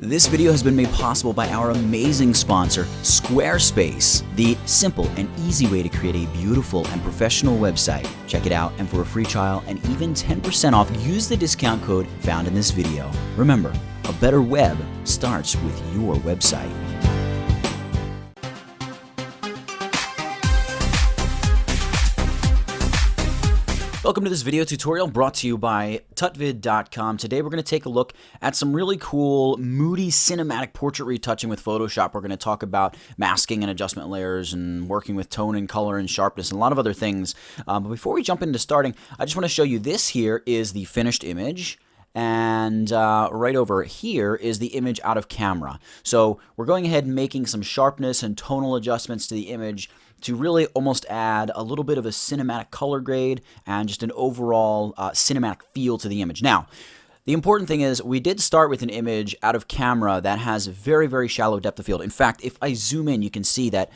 This video has been made possible by our amazing sponsor, Squarespace, the simple and easy way to create a beautiful and professional website. Check it out, and for a free trial and even 10% off, use the discount code found in this video. Remember, a better web starts with your website. Welcome to this video tutorial brought to you by Tutvid.com. Today we're going to take a look at some really cool Moody cinematic portrait retouching with Photoshop. We're going to talk about masking and adjustment layers and working with tone and color and sharpness and a lot of other things. But before we jump into starting, I just want to show you this here is the finished image. And right over here is the image out of camera. So we're going ahead and making some sharpness and tonal adjustments to the image to really almost add a little bit of a cinematic color grade and just an overall cinematic feel to the image. Now, the important thing is we did start with an image out of camera that has very, very shallow depth of field. In fact, if I zoom in, you can see that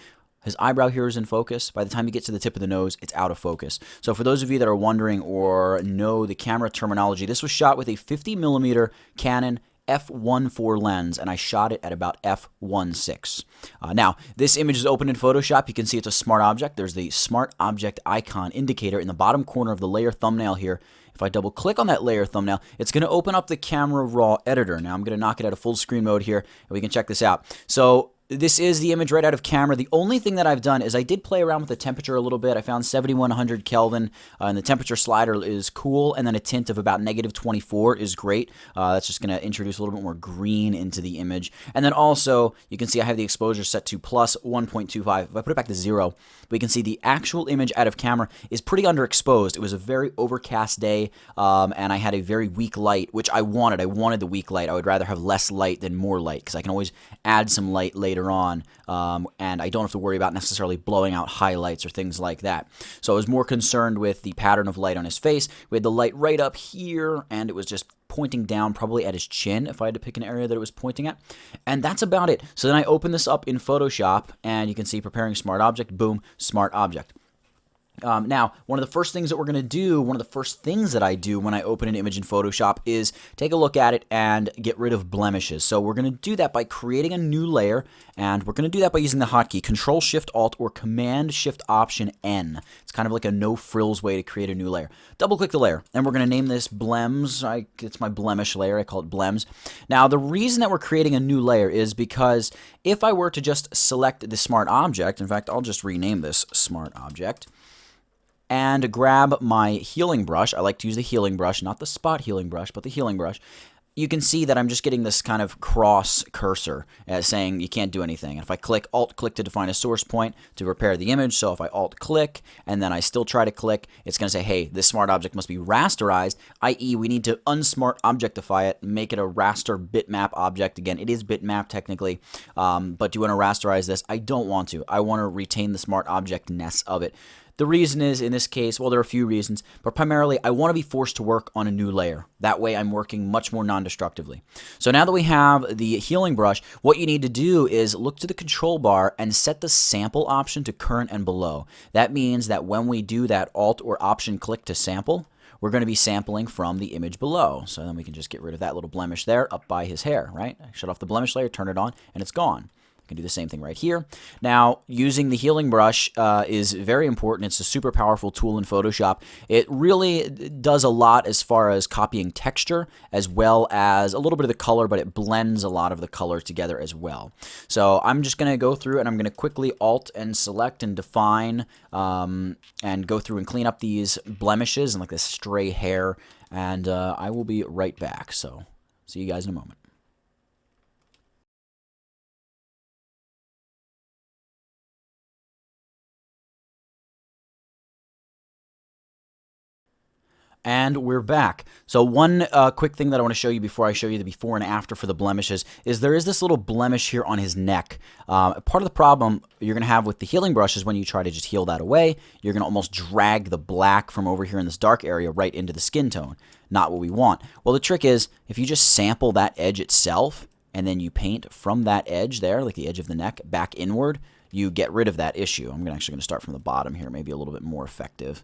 his eyebrow here is in focus. By the time you get to the tip of the nose, it's out of focus. So for those of you that are wondering or know the camera terminology, this was shot with a 50mm Canon f1.4 lens, and I shot it at about f1.6. Now, this image is open in Photoshop. You can see it's a smart object. There's the smart object icon indicator in the bottom corner of the layer thumbnail here. If I double click on that layer thumbnail, it's going to open up the Camera Raw editor. Now, I'm going to knock it out of full screen mode here, and we can check this out. So this is the image right out of camera. The only thing that I've done is I did play around with the temperature a little bit. I found 7100 Kelvin, and the temperature slider is cool, and then a tint of about -24 is great. That's just going to introduce a little bit more green into the image. And then also, you can see I have the exposure set to plus 1.25. If I put it back to 0, we can see the actual image out of camera is pretty underexposed. It was a very overcast day, and I had a very weak light, which I wanted. I wanted the weak light. I would rather have less light than more light, because I can always add some light later on, and I don't have to worry about necessarily blowing out highlights or things like that. So I was more concerned with the pattern of light on his face. We had the light right up here, and it was just pointing down probably at his chin if I had to pick an area that it was pointing at. And that's about it. So then I open this up in Photoshop, and you can see preparing smart object, boom, smart object. Now, one of the first things that we're going to do, one of the first things that I do when I open an image in Photoshop is take a look at it and get rid of blemishes. So we're going to do that by creating a new layer, and we're going to do that by using the hotkey Control-Shift-Alt or Command-Shift-Option-N. It's kind of like a no-frills way to create a new layer. Double-click the layer, and we're going to name this Blems. It's my blemish layer. I call it Blems. Now, the reason that we're creating a new layer is because if I were to just select the smart object, in fact, I'll just rename this smart object, and grab my healing brush. I like to use the healing brush, not the spot healing brush, but the healing brush. You can see that I'm just getting this kind of cross cursor saying you can't do anything. And if I click Alt-click to define a source point to repair the image, so if I Alt-click and then I still try to click, it's going to say, hey, this smart object must be rasterized, i.e. we need to unsmart objectify it, make it a raster bitmap object. Again, it is bitmap technically, but do you want to rasterize this? I don't want to. I want to retain the smart object-ness of it. The reason is, in this case, well, there are a few reasons, but primarily I want to be forced to work on a new layer. That way I'm working much more non-destructively. So now that we have the healing brush, what you need to do is look to the control bar and set the sample option to current and below. That means that when we do that Alt or Option click to sample, we're going to be sampling from the image below. So then we can just get rid of that little blemish there up by his hair, right? Shut off the blemish layer, turn it on, and it's gone. You can do the same thing right here. Now, using the healing brush is very important. It's a super powerful tool in Photoshop. It really does a lot as far as copying texture as well as a little bit of the color, but it blends a lot of the color together as well. So I'm just going to go through and I'm going to quickly Alt and select and define and go through and clean up these blemishes and like this stray hair, and I will be right back. So see you guys in a moment. And we're back. So one quick thing that I want to show you before I show you the before and after for the blemishes is there is this little blemish here on his neck. Part of the problem you're going to have with the healing brush is when you try to just heal that away, you're going to almost drag the black from over here in this dark area right into the skin tone. Not what we want. Well, the trick is if you just sample that edge itself and then you paint from that edge there, like the edge of the neck, back inward, you get rid of that issue. I'm actually going to start from the bottom here, maybe a little bit more effective.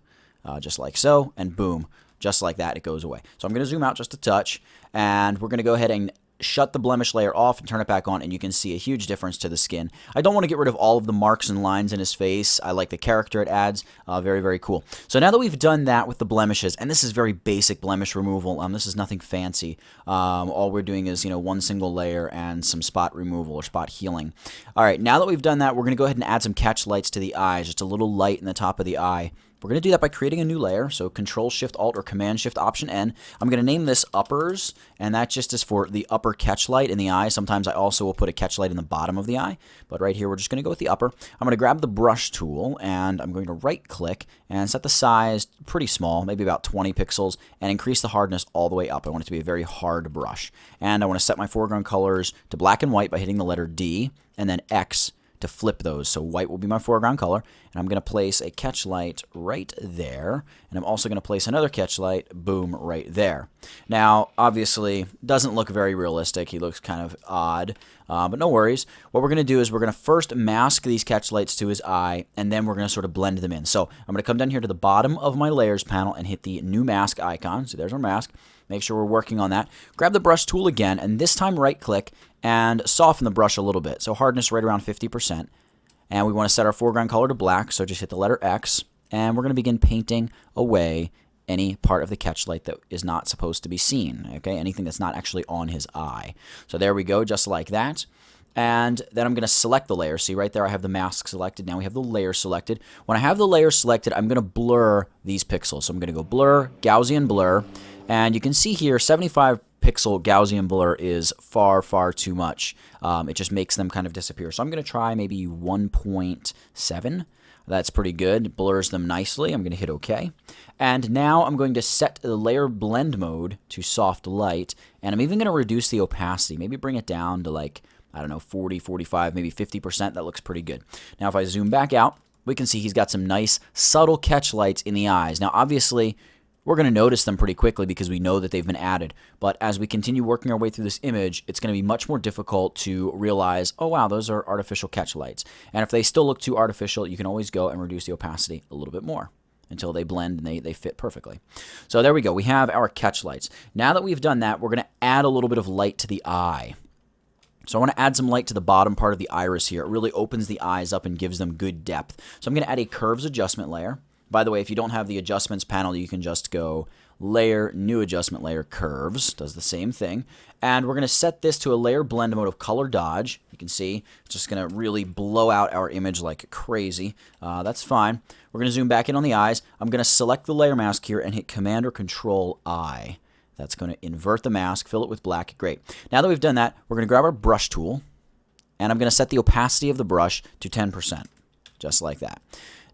Just like so, and boom. Just like that, it goes away. So I'm going to zoom out just a touch, and we're going to go ahead and shut the blemish layer off and turn it back on, and you can see a huge difference to the skin. I don't want to get rid of all of the marks and lines in his face. I like the character it adds. Very, very cool. So now that we've done that with the blemishes, and this is very basic blemish removal. This is nothing fancy. All we're doing is, one single layer and some spot removal or spot healing. All right, now that we've done that, we're going to go ahead and add some catch lights to the eyes, just a little light in the top of the eye. We're going to do that by creating a new layer, so Control-Shift-Alt or Command-Shift-Option-N. I'm going to name this Uppers, and that just is for the upper catch light in the eye. Sometimes I also will put a catch light in the bottom of the eye, but right here we're just going to go with the upper. I'm going to grab the brush tool, and I'm going to right-click and set the size pretty small, maybe about 20 pixels, and increase the hardness all the way up. I want it to be a very hard brush. And I want to set my foreground colors to black and white by hitting the letter D, and then X to flip those. So white will be my foreground color, and I'm going to place a catch light right there, and I'm also going to place another catch light, boom, right there. Now, obviously, doesn't look very realistic. He looks kind of odd, but no worries. What we're going to do is we're going to first mask these catch lights to his eye, and then we're going to sort of blend them in. So I'm going to come down here to the bottom of my layers panel and hit the new mask icon. So there's our mask. Make sure we're working on that. Grab the brush tool again, and this time right-click and soften the brush a little bit. So hardness right around 50%. And we want to set our foreground color to black, so just hit the letter X. And we're going to begin painting away any part of the catch light that is not supposed to be seen, okay? Anything that's not actually on his eye. So there we go, just like that. And then I'm going to select the layer. See, right there I have the mask selected. Now we have the layer selected. When I have the layer selected, I'm going to blur these pixels. So I'm going to go blur, Gaussian blur. And you can see here 75 pixel Gaussian blur is far, far too much. It just makes them kind of disappear. So I'm going to try maybe 1.7. That's pretty good. It blurs them nicely. I'm going to hit OK. And now I'm going to set the layer blend mode to soft light. And I'm even going to reduce the opacity. Maybe bring it down to like, I don't know, 40, 45, maybe 50%. That looks pretty good. Now if I zoom back out, we can see he's got some nice subtle catch lights in the eyes. Now obviously, we're going to notice them pretty quickly because we know that they've been added. But as we continue working our way through this image, it's going to be much more difficult to realize, oh wow, those are artificial catch lights. And if they still look too artificial, you can always go and reduce the opacity a little bit more until they blend and they fit perfectly. So there we go. We have our catch lights. Now that we've done that, we're going to add a little bit of light to the eye. So I want to add some light to the bottom part of the iris here. It really opens the eyes up and gives them good depth. So I'm going to add a curves adjustment layer. By the way, if you don't have the adjustments panel, you can just go layer, new adjustment layer, curves. Does the same thing. And we're going to set this to a layer blend mode of color dodge. You can see it's just going to really blow out our image like crazy. That's fine. We're going to zoom back in on the eyes. I'm going to select the layer mask here and hit Command or Control I. That's going to invert the mask, fill it with black. Great. Now that we've done that, we're going to grab our brush tool, and I'm going to set the opacity of the brush to 10%, just like that.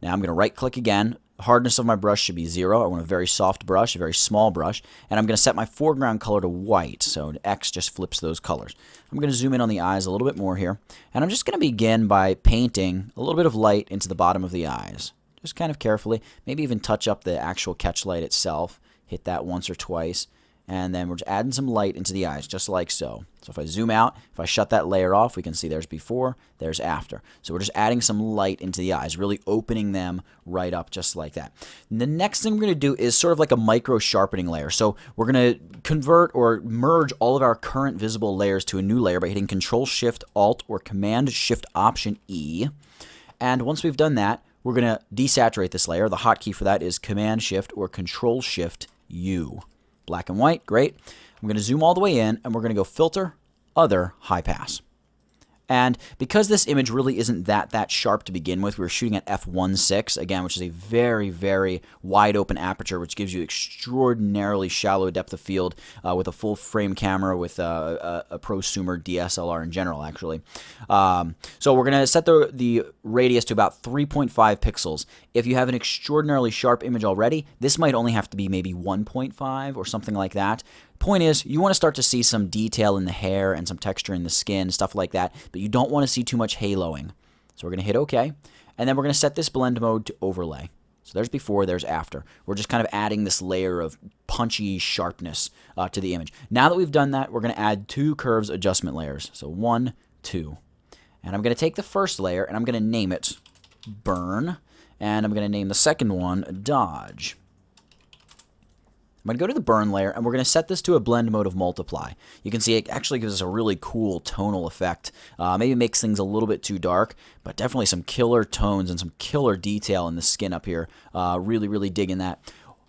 Now I'm going to right-click again. Hardness of my brush should be 0. I want a very soft brush, a very small brush. And I'm going to set my foreground color to white. So X just flips those colors. I'm going to zoom in on the eyes a little bit more here. And I'm just going to begin by painting a little bit of light into the bottom of the eyes. Just kind of carefully. Maybe even touch up the actual catch light itself. Hit that once or twice. And then we're just adding some light into the eyes, just like so. So if I zoom out, if I shut that layer off, we can see there's before, there's after. So we're just adding some light into the eyes, really opening them right up just like that. And the next thing we're going to do is sort of like a micro sharpening layer. So we're going to convert or merge all of our current visible layers to a new layer by hitting Control-Shift-Alt or Command-Shift-Option-E. And once we've done that, we're going to desaturate this layer. The hotkey for that is Command-Shift or Control-Shift-U. Black and white, great. I'm going to zoom all the way in, and we're going to go Filter, Other, Highpass. And because this image really isn't that sharp to begin with, we were shooting at f1.6, again, which is a very, very wide open aperture, which gives you extraordinarily shallow depth of field with a full frame camera with a prosumer DSLR in general, actually. So we're going to set the radius to about 3.5 pixels. If you have an extraordinarily sharp image already, this might only have to be maybe 1.5 or something like that. Point is, you want to start to see some detail in the hair and some texture in the skin, stuff like that, but you don't want to see too much haloing. So we're going to hit OK, and then we're going to set this blend mode to overlay. So there's before, there's after. We're just kind of adding this layer of punchy sharpness to the image. Now that we've done that, we're going to add 2 curves adjustment layers. So 1, 2. And I'm going to take the first layer, and I'm going to name it Burn, and I'm going to name the second one Dodge. I'm going to go to the burn layer, and we're going to set this to a blend mode of multiply. You can see it actually gives us a really cool tonal effect. Maybe it makes things a little bit too dark, but definitely some killer tones and some killer detail in the skin up here. Really, really digging that.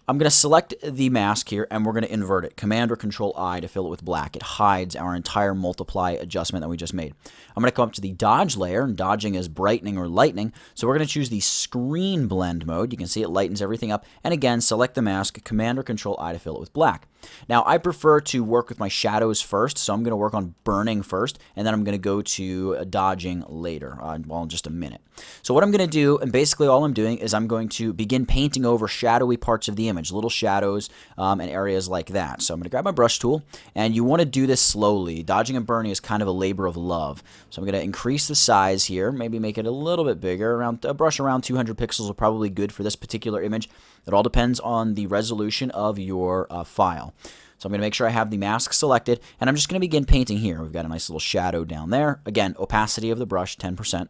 I'm going to select the mask here, and we're going to invert it. Command or Control I to fill it with black. It hides our entire multiply adjustment that we just made. I'm going to come up to the dodge layer, and dodging is brightening or lightening. So we're going to choose the screen blend mode. You can see it lightens everything up. And again, select the mask, Command or Control I to fill it with black. Now, I prefer to work with my shadows first, so I'm going to work on burning first, and then I'm going to go to dodging later, well, in just a minute. So what I'm going to do, and basically all I'm doing, is I'm going to begin painting over shadowy parts of the image, little shadows and areas like that. So I'm going to grab my brush tool, and you want to do this slowly. Dodging and burning is kind of a labor of love. So I'm going to increase the size here, maybe make it a little bit bigger. A brush around 200 pixels are probably good for this particular image. It all depends on the resolution of your file. So I'm going to make sure I have the mask selected, and I'm just going to begin painting here. We've got a nice little shadow down there. Again, opacity of the brush, 10%.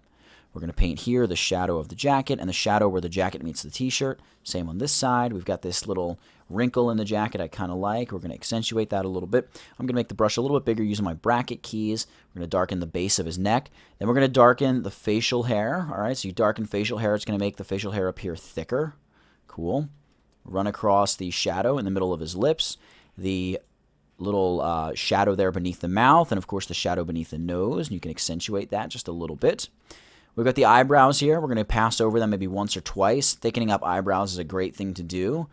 We're going to paint here the shadow of the jacket and the shadow where the jacket meets the t-shirt. Same on this side. We've got this little wrinkle in the jacket I kind of like. We're going to accentuate that a little bit. I'm going to make the brush a little bit bigger using my bracket keys. We're going to darken the base of his neck. Then we're going to darken the facial hair. All right, so you darken facial hair. It's going to make the facial hair appear thicker. Cool. Run across the shadow in the middle of his lips, the little shadow there beneath the mouth, and of course the shadow beneath the nose, and you can accentuate that just a little bit. We've got the eyebrows here. We're going to pass over them maybe once or twice. Thickening up eyebrows is a great thing to do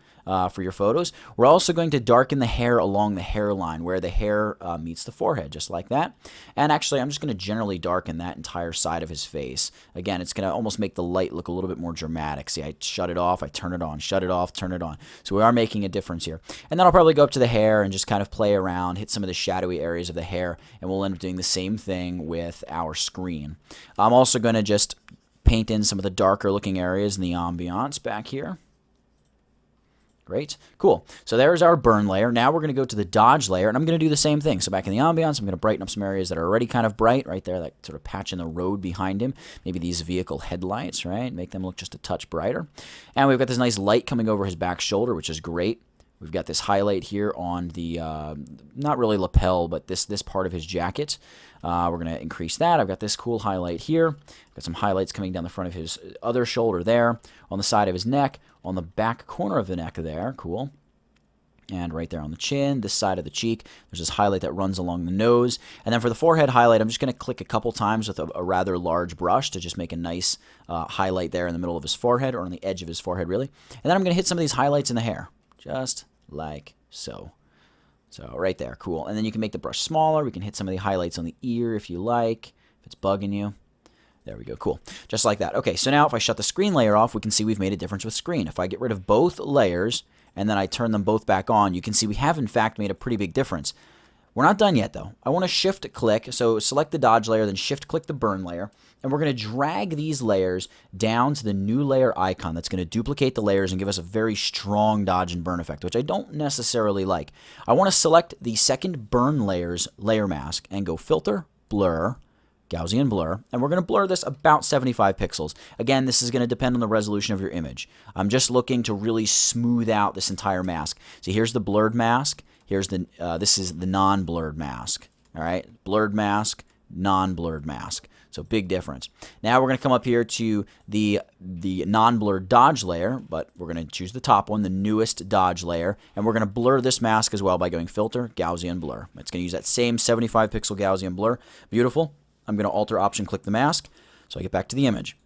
for your photos. We're also going to darken the hair along the hairline where the hair meets the forehead, just like that. And actually, I'm just going to generally darken that entire side of his face. Again, it's going to almost make the light look a little bit more dramatic. See, I shut it off, I turn it on, shut it off, turn it on. So we are making a difference here. And then I'll probably go up to the hair and just kind of play around, hit some of the shadowy areas of the hair, and we'll end up doing the same thing with our screen. I'm also going to just paint in some of the darker looking areas in the ambiance back here. Great. Cool. So there's our burn layer. Now we're going to go to the dodge layer, and I'm going to do the same thing. So back in the ambiance, I'm going to brighten up some areas that are already kind of bright right there, that sort of patch in the road behind him. Maybe these vehicle headlights, right? Make them look just a touch brighter. And we've got this nice light coming over his back shoulder, which is great. We've got this highlight here on the, not really lapel, but this part of his jacket. We're going to increase that. I've got this cool highlight here. I've got some highlights coming down the front of his other shoulder there, on the side of his neck, on the back corner of the neck there. Cool. And right there on the chin, this side of the cheek, there's this highlight that runs along the nose. And then for the forehead highlight, I'm just going to click a couple times with a rather large brush to just make a nice highlight there in the middle of his forehead, or on the edge of his forehead, really. And then I'm going to hit some of these highlights in the hair, just like so. So right there, cool. And then you can make the brush smaller. We can hit some of the highlights on the ear if you like, if it's bugging you. There we go, cool. Just like that. Okay, so now if I shut the screen layer off, we can see we've made a difference with screen. If I get rid of both layers and then I turn them both back on, you can see we have in fact made a pretty big difference. We're not done yet though. I want to shift click, so select the dodge layer, then shift click the burn layer, and we're going to drag these layers down to the new layer icon. That's going to duplicate the layers and give us a very strong dodge and burn effect, which I don't necessarily like. I want to select the second burn layer's layer mask and go filter, blur, Gaussian blur, and we're going to blur this about 75 pixels. Again, this is going to depend on the resolution of your image. I'm just looking to really smooth out this entire mask. So here's the blurred mask. Here's the this is the non-blurred mask. All right, blurred mask, non-blurred mask. So big difference. Now we're going to come up here to the non-blurred dodge layer, but we're going to choose the top one, the newest dodge layer, and we're going to blur this mask as well by going filter, Gaussian blur. It's going to use that same 75 pixel Gaussian blur. Beautiful. I'm going to Alt or Option click the mask, so I get back to the image.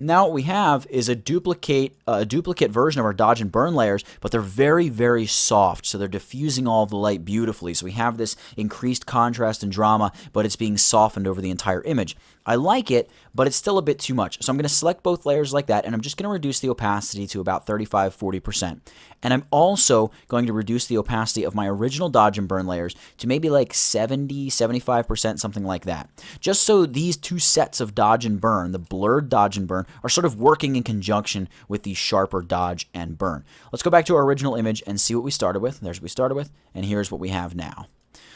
Now what we have is a duplicate version of our dodge and burn layers, but they're very, very soft, so they're diffusing all of the light beautifully. So we have this increased contrast and drama, but it's being softened over the entire image. I like it, but it's still a bit too much. So I'm going to select both layers like that, and I'm just going to reduce the opacity to about 35–40%. And I'm also going to reduce the opacity of my original dodge and burn layers to maybe like 70–75%, something like that. Just so these two sets of dodge and burn, the blurred dodge and burn, are sort of working in conjunction with the sharper dodge and burn. Let's go back to our original image and see what we started with. There's what we started with, and here's what we have now.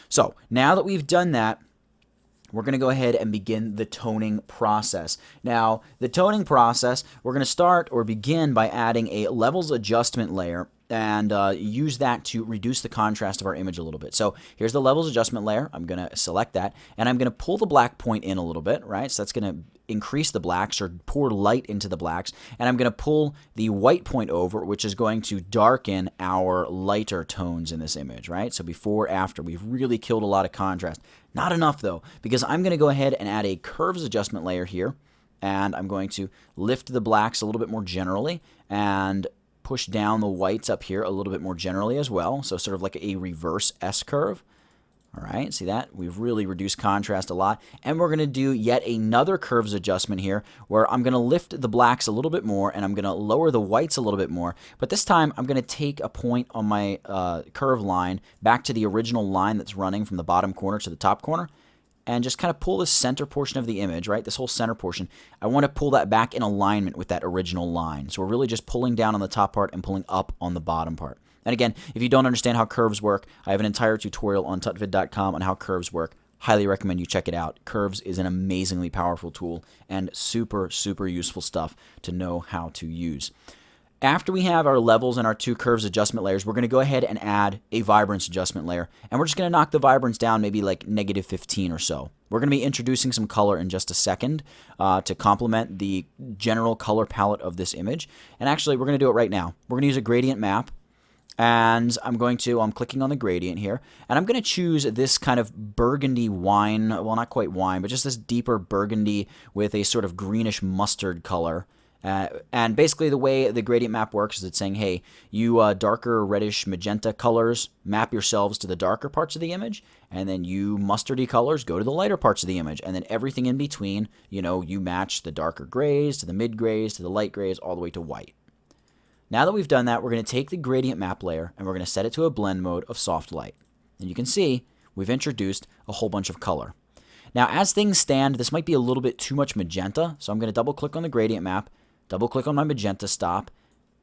So now that we've done that, we're going to go ahead and begin the toning process. Now, the toning process, we're going to start or begin by adding a levels adjustment layer and use that to reduce the contrast of our image a little bit. So here's the levels adjustment layer. I'm going to select that, and I'm going to pull the black point in a little bit, right? So that's going to increase the blacks or pour light into the blacks, and I'm going to pull the white point over, which is going to darken our lighter tones in this image, right? So before, after, we've really killed a lot of contrast. Not enough though, because I'm going to go ahead and add a curves adjustment layer here, and I'm going to lift the blacks a little bit more generally and push down the whites up here a little bit more generally as well. So sort of like a reverse S curve. All right, see that? We've really reduced contrast a lot. And we're going to do yet another curves adjustment here where I'm going to lift the blacks a little bit more and I'm going to lower the whites a little bit more. But this time I'm going to take a point on my curve line back to the original line that's running from the bottom corner to the top corner, and just kind of pull the center portion of the image, right? This whole center portion. I want to pull that back in alignment with that original line. So we're really just pulling down on the top part and pulling up on the bottom part. And again, if you don't understand how curves work, I have an entire tutorial on tutvid.com on how curves work. Highly recommend you check it out. Curves is an amazingly powerful tool and super, super useful stuff to know how to use. After we have our levels and our two curves adjustment layers, we're going to go ahead and add a vibrance adjustment layer. And we're just going to knock the vibrance down maybe like -15 or so. We're going to be introducing some color in just a second to complement the general color palette of this image. And actually, we're going to do it right now. We're going to use a gradient map. And I'm clicking on the gradient here, and I'm going to choose this kind of burgundy wine, well, not quite wine, but just this deeper burgundy with a sort of greenish mustard color. And basically the way the gradient map works is it's saying, hey, you darker reddish magenta colors, map yourselves to the darker parts of the image, and then you mustardy colors go to the lighter parts of the image, and then everything in between, you know, you match the darker grays to the mid grays to the light grays all the way to white. Now that we've done that, we're going to take the gradient map layer and we're going to set it to a blend mode of soft light. And you can see we've introduced a whole bunch of color. Now as things stand, this might be a little bit too much magenta, so I'm going to double click on the gradient map, double click on my magenta stop.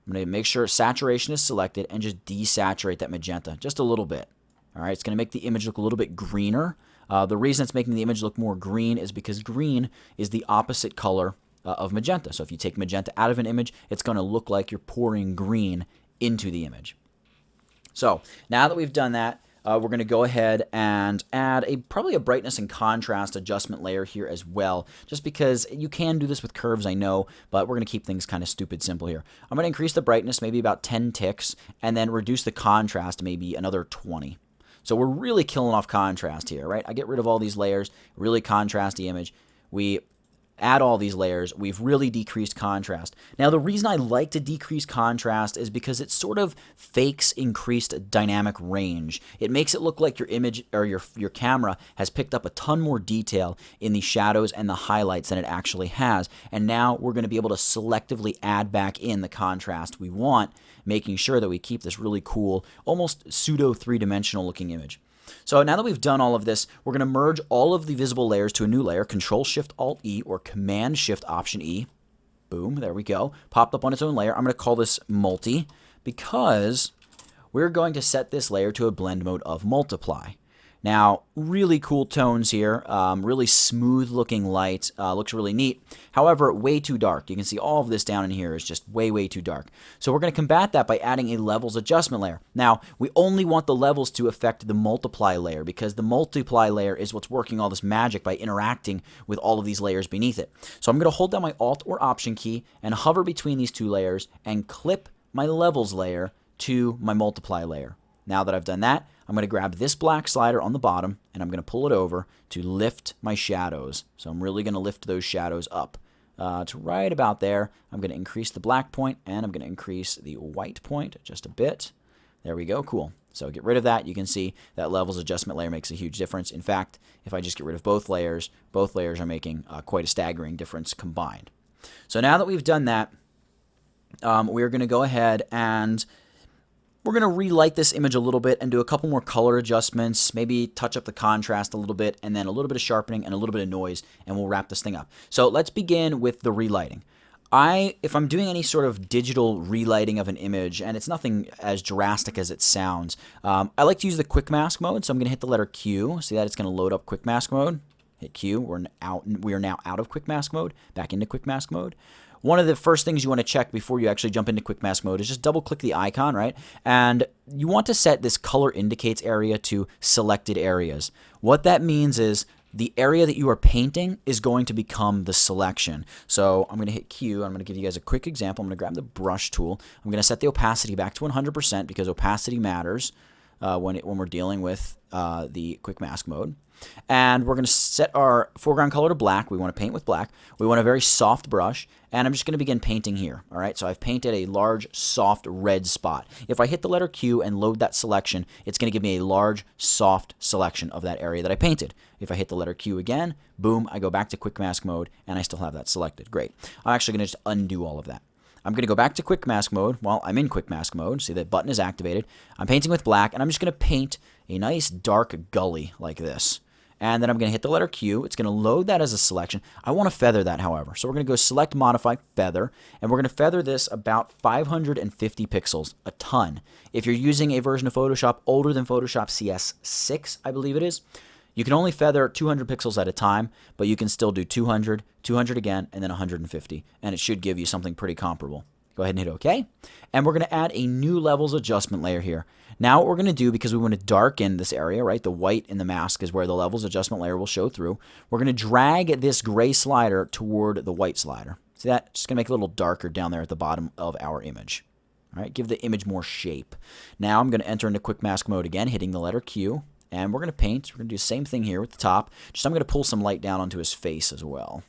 I'm going to make sure saturation is selected and just desaturate that magenta just a little bit. All right, it's going to make the image look a little bit greener. The reason it's making the image look more green is because green is the opposite color of magenta. So if you take magenta out of an image, it's going to look like you're pouring green into the image. So now that we've done that, we're going to go ahead and add probably a brightness and contrast adjustment layer here as well, just because you can do this with curves, I know, but we're going to keep things kind of stupid simple here. I'm going to increase the brightness maybe about 10 ticks and then reduce the contrast maybe another 20. So we're really killing off contrast here, right? I get rid of all these layers, really contrast the image. We add all these layers, we've really decreased contrast. Now, the reason I like to decrease contrast is because it sort of fakes increased dynamic range. It makes it look like your image or your camera has picked up a ton more detail in the shadows and the highlights than it actually has. And now we're going to be able to selectively add back in the contrast we want, making sure that we keep this really cool, almost pseudo three-dimensional looking image. So now that we've done all of this, we're going to merge all of the visible layers to a new layer, Control-Shift-Alt-E or Command-Shift-Option-E. Boom, there we go. Popped up on its own layer. I'm going to call this Multi because we're going to set this layer to a blend mode of Multiply. Now, really cool tones here, really smooth looking light, looks really neat. However, way too dark. You can see all of this down in here is just way, way too dark. So we're going to combat that by adding a levels adjustment layer. Now, we only want the levels to affect the multiply layer because the multiply layer is what's working all this magic by interacting with all of these layers beneath it. So I'm going to hold down my Alt or Option key and hover between these two layers and clip my levels layer to my multiply layer. Now that I've done that, I'm going to grab this black slider on the bottom and I'm going to pull it over to lift my shadows. So I'm really going to lift those shadows up to right about there. I'm going to increase the black point and I'm going to increase the white point just a bit. There we go. Cool. So get rid of that. You can see that levels adjustment layer makes a huge difference. In fact, if I just get rid of both layers are making quite a staggering difference combined. So now that we've done that, we're going to go ahead and we're going to relight this image a little bit and do a couple more color adjustments, maybe touch up the contrast a little bit, and then a little bit of sharpening and a little bit of noise, and we'll wrap this thing up. So let's begin with the relighting. If I'm doing any sort of digital relighting of an image, and it's nothing as drastic as it sounds, I like to use the quick mask mode, so I'm going to hit the letter Q. See that? It's going to load up quick mask mode. Hit Q. We are now out of quick mask mode, back into quick mask mode. one of the first things you want to check before you actually jump into quick mask mode is just double click the icon, right? And you want to set this color indicates area to selected areas. What that means is the area that you are painting is going to become the selection. So I'm going to hit Q. I'm going to give you guys a quick example. I'm going to grab the brush tool. I'm going to set the opacity back to 100% because opacity matters when we're dealing with the quick mask mode. And we're going to set our foreground color to black. We want to paint with black. We want a very soft brush, and I'm just going to begin painting here. All right, so I've painted a large, soft red spot. If I hit the letter Q and load that selection, it's going to give me a large, soft selection of that area that I painted. If I hit the letter Q again, boom, I go back to quick mask mode, and I still have that selected. Great. I'm actually going to just undo all of that. I'm going to go back to quick mask mode. While I'm in quick mask mode, see that button is activated. I'm painting with black, and I'm just going to paint a nice dark gully like this. And then I'm going to hit the letter Q. It's going to load that as a selection. I want to feather that, however. So we're going to go select, modify, feather. And we're going to feather this about 550 pixels, a ton. If you're using a version of Photoshop older than Photoshop CS6, I believe it is, you can only feather 200 pixels at a time, but you can still do 200, 200 again, and then 150. And it should give you something pretty comparable. Go ahead and hit OK. And we're going to add a new levels adjustment layer here. Now what we're going to do, because we want to darken this area, right? The white in the mask is where the levels adjustment layer will show through. We're going to drag this gray slider toward the white slider. See that? Just going to make it a little darker down there at the bottom of our image. All right, give the image more shape. Now I'm going to enter into quick mask mode again, hitting the letter Q. And we're going to paint. We're going to do the same thing here with the top. Just I'm going to pull some light down onto his face as well.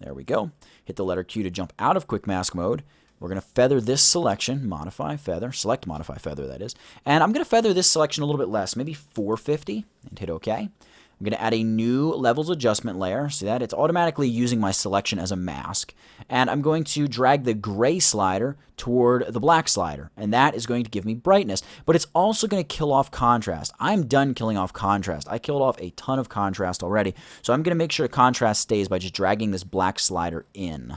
There we go. Hit the letter Q to jump out of quick mask mode. We're going to feather this selection, modify, feather, select, modify, feather, that is. And I'm going to feather this selection a little bit less, maybe 450, and hit OK. I'm going to add a new levels adjustment layer. See that? It's automatically using my selection as a mask. And I'm going to drag the gray slider toward the black slider. And that is going to give me brightness. But it's also going to kill off contrast. I'm done killing off contrast. I killed off a ton of contrast already. So I'm going to make sure contrast stays by just dragging this black slider in.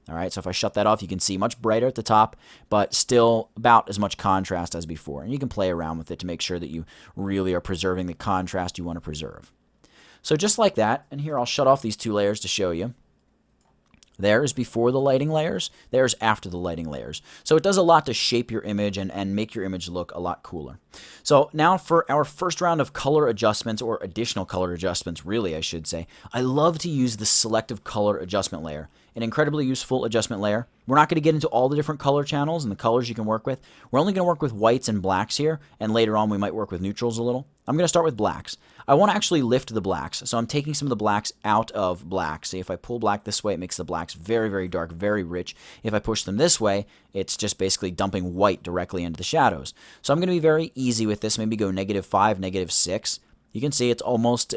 All right, so if I shut that off, you can see much brighter at the top, but still about as much contrast as before. And you can play around with it to make sure that you really are preserving the contrast you want to preserve. So just like that, and here I'll shut off these two layers to show you. There's before the lighting layers, there's after the lighting layers. So it does a lot to shape your image and make your image look a lot cooler. So now for our first round of color adjustments, or additional color adjustments, really I should say, I love to use the Selective Color adjustment layer. An incredibly useful adjustment layer. We're not going to get into all the different color channels and the colors you can work with. We're only going to work with whites and blacks here, and later on we might work with neutrals a little. I'm going to start with blacks. I want to actually lift the blacks, so I'm taking some of the blacks out of black. See, if I pull black this way, it makes the blacks very, very dark, very rich. If I push them this way, it's just basically dumping white directly into the shadows. So I'm going to be very easy with this, maybe go -5, -6. You can see it's almost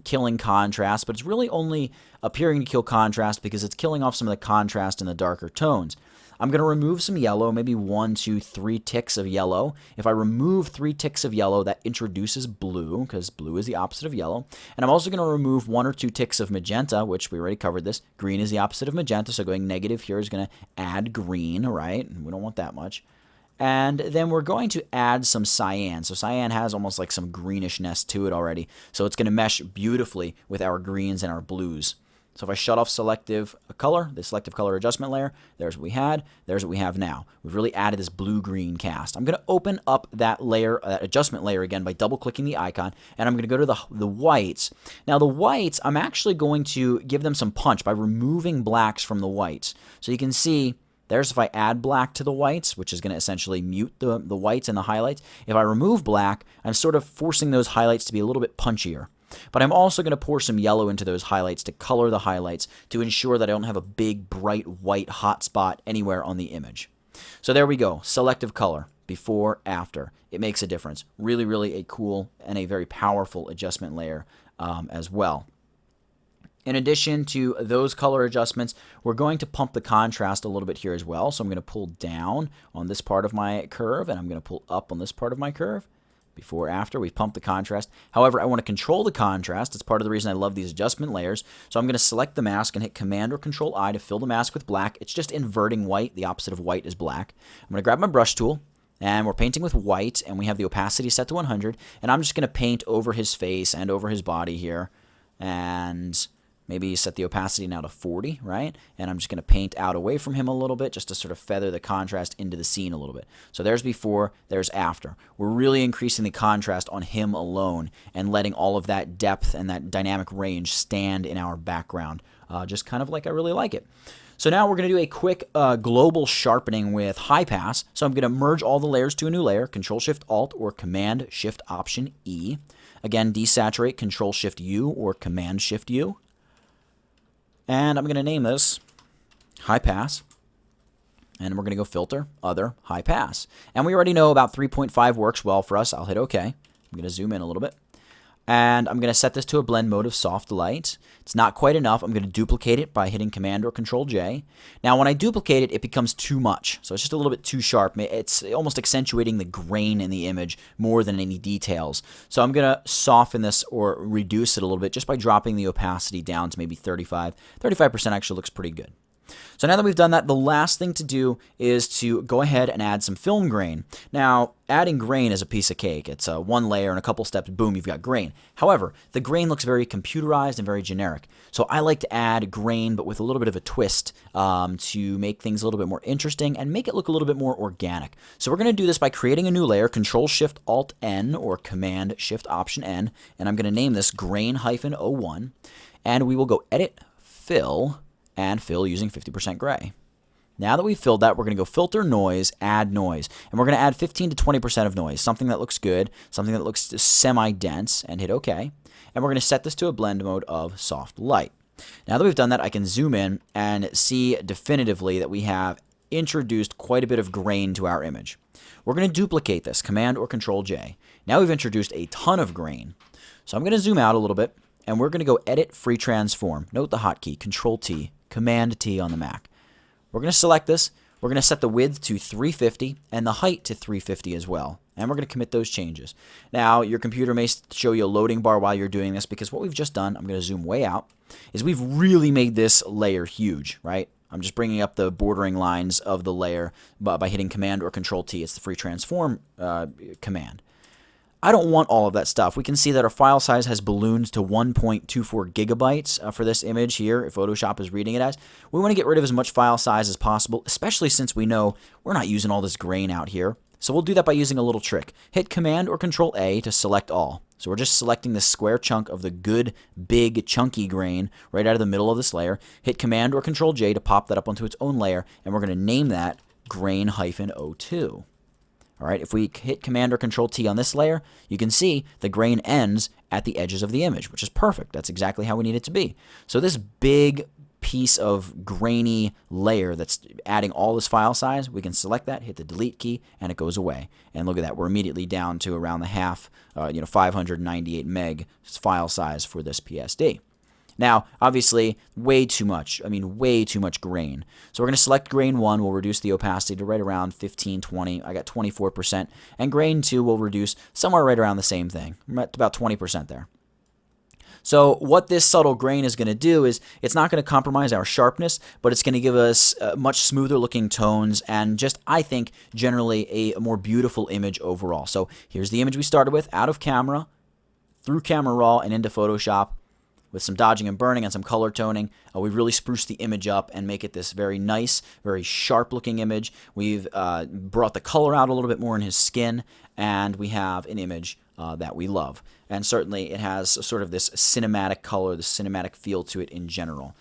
killing contrast, but it's really only appearing to kill contrast because it's killing off some of the contrast in the darker tones. I'm going to remove some yellow, maybe 1, 2, 3 ticks of yellow. If I remove 3 ticks of yellow, that introduces blue, because blue is the opposite of yellow. And I'm also going to remove 1 or 2 ticks of magenta, which we already covered this. Green is the opposite of magenta, so going negative here is going to add green, right? And we don't want that much. And then we're going to add some cyan. So cyan has almost like some greenishness to it already. So it's going to mesh beautifully with our greens and our blues. So if I shut off Selective Color, the Selective Color adjustment layer, there's what we had, there's what we have now. We've really added this blue-green cast. I'm going to open up that layer, that adjustment layer again by double-clicking the icon, and I'm going to go to the whites. Now the whites, I'm actually going to give them some punch by removing blacks from the whites. So you can see, there's if I add black to the whites, which is going to essentially mute the whites and the highlights. If I remove black, I'm sort of forcing those highlights to be a little bit punchier. But I'm also going to pour some yellow into those highlights to color the highlights to ensure that I don't have a big, bright, white hot spot anywhere on the image. So there we go. Selective Color. Before, after. It makes a difference. Really, really a cool and a very powerful adjustment layer as well. In addition to those color adjustments, we're going to pump the contrast a little bit here as well. So I'm going to pull down on this part of my curve, and I'm going to pull up on this part of my curve. Before, after, we've pumped the contrast. However, I want to control the contrast. It's part of the reason I love these adjustment layers. So I'm going to select the mask and hit Command or Control I to fill the mask with black. It's just inverting white. The opposite of white is black. I'm going to grab my brush tool, and we're painting with white, and we have the opacity set to 100. And I'm just going to paint over his face and over his body here. And Maybe set the opacity now to 40, right? And I'm just going to paint out away from him a little bit just to sort of feather the contrast into the scene a little bit. So there's before, there's after. We're really increasing the contrast on him alone and letting all of that depth and that dynamic range stand in our background, just kind of like I really like it. So now we're going to do a quick global sharpening with Highpass. So I'm going to merge all the layers to a new layer, Control-Shift-Alt or Command-Shift-Option-E. Again, desaturate, Control-Shift-U or Command-Shift-U. And I'm going to name this Highpass. And we're going to go Filter, Other, Highpass. And we already know about 3.5 works well for us. I'll hit OK. I'm going to zoom in a little bit. And I'm going to set this to a blend mode of soft light. It's not quite enough. I'm going to duplicate it by hitting Command or Control J. Now, when I duplicate it, it becomes too much. So it's just a little bit too sharp. It's almost accentuating the grain in the image more than any details. So I'm going to soften this or reduce it a little bit just by dropping the opacity down to maybe 35. 35% actually looks pretty good. So now that we've done that, the last thing to do is to go ahead and add some film grain. Now, adding grain is a piece of cake. It's one layer and a couple steps, boom, you've got grain. However, the grain looks very computerized and very generic. So I like to add grain, but with a little bit of a twist to make things a little bit more interesting and make it look a little bit more organic. So we're going to do this by creating a new layer, Control-Shift-Alt-N or Command-Shift-Option-N, and I'm going to name this Grain-01, and we will go Edit, Fill, and fill using 50% gray. Now that we've filled that, we're going to go Filter, Noise, Add Noise. And we're going to add 15 to 20% of noise, something that looks good, something that looks semi-dense, and hit OK. And we're going to set this to a blend mode of soft light. Now that we've done that, I can zoom in and see definitively that we have introduced quite a bit of grain to our image. We're going to duplicate this, Command or Control J. Now we've introduced a ton of grain. So I'm going to zoom out a little bit, and we're going to go Edit, Free Transform. Note the hotkey, Control T. Command T on the Mac. We're going to select this. We're going to set the width to 350 and the height to 350 as well. And we're going to commit those changes. Now, your computer may show you a loading bar while you're doing this because what we've just done, I'm going to zoom way out, is we've really made this layer huge, right? I'm just bringing up the bordering lines of the layer by hitting Command or Control T. It's the Free Transform command. I don't want all of that stuff. We can see that our file size has ballooned to 1.24 gigabytes for this image here, if Photoshop is reading it as. We want to get rid of as much file size as possible, especially since we know we're not using all this grain out here. So we'll do that by using a little trick. Hit Command or Control A to select all. So we're just selecting this square chunk of the good, big, chunky grain right out of the middle of this layer. Hit Command or Control J to pop that up onto its own layer, and we're going to name that Grain-02. All right, if we hit Command or Control T on this layer, you can see the grain ends at the edges of the image, which is perfect. That's exactly how we need it to be. So this big piece of grainy layer that's adding all this file size, we can select that, hit the delete key, and it goes away. And look at that, we're immediately down to around the half, 598 meg file size for this PSD. Now, obviously, way too much. Way too much grain. So we're going to select grain 1. We'll reduce the opacity to right around 15, 20. I got 24%. And grain 2 will reduce somewhere right around the same thing. I'm at about 20% there. So what this subtle grain is going to do is it's not going to compromise our sharpness, but it's going to give us much smoother looking tones and just, I think, generally a more beautiful image overall. So here's the image we started with, out of camera, through Camera Raw, and into Photoshop. With some dodging and burning and some color toning, we've really spruced the image up and make it this very nice, very sharp-looking image. We've brought the color out a little bit more in his skin, and we have an image that we love. And certainly it has sort of this cinematic color, this cinematic feel to it in general.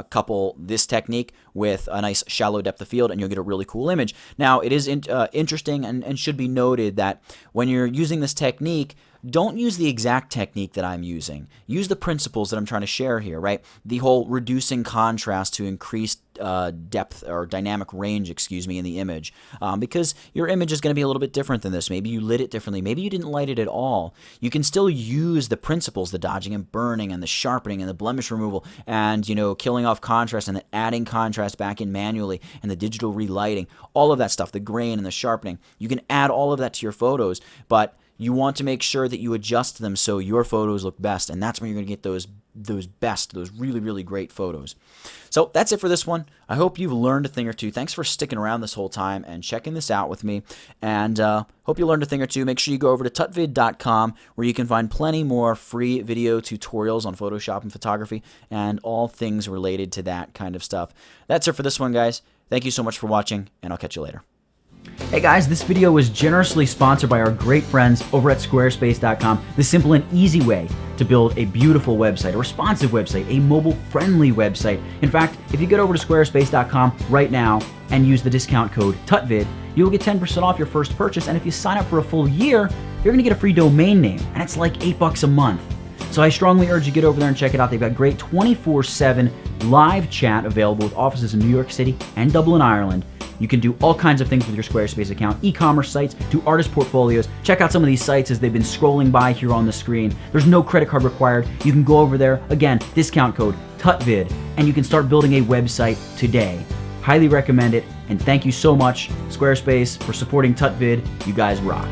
Couple this technique with a nice shallow depth of field, and you'll get a really cool image. Now, it is interesting and should be noted that when you're using this technique, don't use the exact technique that I'm using. Use the principles that I'm trying to share here, right? The whole reducing contrast to increase depth or dynamic range, in the image. Because your image is going to be a little bit different than this. Maybe you lit it differently. Maybe you didn't light it at all. You can still use the principles, the dodging and burning and the sharpening and the blemish removal and, killing off contrast and then adding contrast back in manually and the digital relighting, all of that stuff, the grain and the sharpening. You can add all of that to your photos, but you want to make sure that you adjust them so your photos look best, and that's when you're going to get those really, really great photos. So that's it for this one. I hope you've learned a thing or two. Thanks for sticking around this whole time and checking this out with me, and hope you learned a thing or two. Make sure you go over to tutvid.com, where you can find plenty more free video tutorials on Photoshop and photography and all things related to that kind of stuff. That's it for this one, guys. Thank you so much for watching, and I'll catch you later. Hey guys, this video was generously sponsored by our great friends over at Squarespace.com, the simple and easy way to build a beautiful website, a responsive website, a mobile-friendly website. In fact, if you get over to Squarespace.com right now and use the discount code TUTVID, you'll get 10% off your first purchase, and if you sign up for a full year, you're going to get a free domain name, and it's like $8 a month. So I strongly urge you to get over there and check it out. They've got great 24/7 live chat available with offices in New York City and Dublin, Ireland. You can do all kinds of things with your Squarespace account, e-commerce sites, do artist portfolios. Check out some of these sites as they've been scrolling by here on the screen. There's no credit card required. You can go over there, again, discount code TUTVID, and you can start building a website today. Highly recommend it, and thank you so much, Squarespace, for supporting TUTVID. You guys rock.